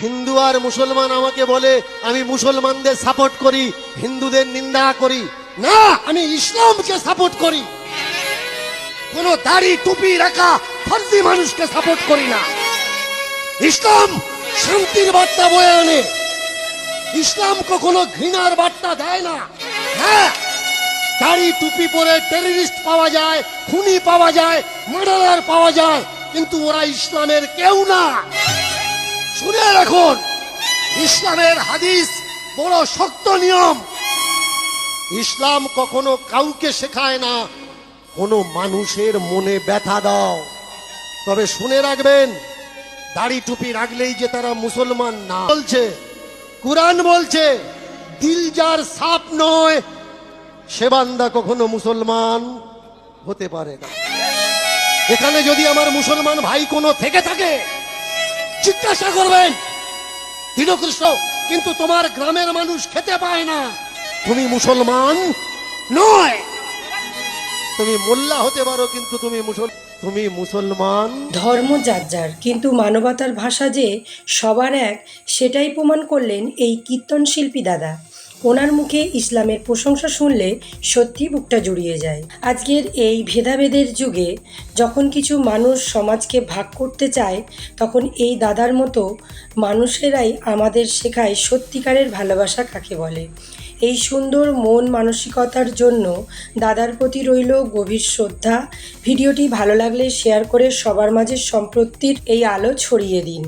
হিন্দু আর মুসলমান আমাকে বলে আমি মুসলমানদের সাপোর্ট করি, হিন্দুদের নিন্দা করি। না, আমি ইসলামকে সাপোর্ট করি। কোন দাড়ি টুপি রাখা ফর্জি মানুষকে সাপোর্ট করি না। ইসলাম শান্তির বার্তা বয়ে আনে। ইসলাম কখনো ঘৃণার বার্তা দেয় না। হ্যাঁ, দাড়ি টুপি পরে টেররিস্ট পাওয়া যায়, খুনি পাওয়া যায়, মার্ডারার পাওয়া যায়, কিন্তু ওরা ইসলামের কেউ না। শুনে রাখুন, ইসলামের হাদিস বড় শক্ত নিয়ম। ইসলাম কখনো কাউকে শেখায় না কোনো মানুষের মনে ব্যথা দাও। তবে শুনে রাখবেন, দাড়ি টুপি রাখলেই যে তারা মুসলমান না। বলছে কুরআন বলছে, দিল যার সাফ নয় সে বান্দা কখনো মুসলমান হতে পারে না। এখানে যদি আমার মুসলমান ভাই কোনো থেকে থাকে জিজ্ঞাসা করবেন, দীনকৃষ্ণ কিন্তু তোমার গ্রামের মানুষ খেতে পায় না, তুমি মুসলমান নয়। তুমি মোল্লা হতে পারো কিন্তু তুমি মুসলমান। ধর্ম যার যার, কিন্তু মানবতার ভাষা যে সবার এক, সেটাই প্রমাণ করলেন এই কীর্তন শিল্পী দাদা। ওনার মুখে ইসলামের প্রশংসা শুনলে সত্যি বুকটা জুড়িয়ে যায়। আজকের এই ভেদাভেদের যুগে যখন কিছু মানুষ সমাজকে ভাগ করতে চায়, তখন এই দাদার মতো মানুষেরাই আমাদের শেখায় সত্যিকারের ভালোবাসা কাকে বলে। এই সুন্দর মন মানসিকতার জন্য দাদার প্রতি রইল গভীর শ্রদ্ধা। ভিডিওটি ভালো লাগলে শেয়ার করে সবার মাঝে সম্প্রীতির এই আলো ছড়িয়ে দিন।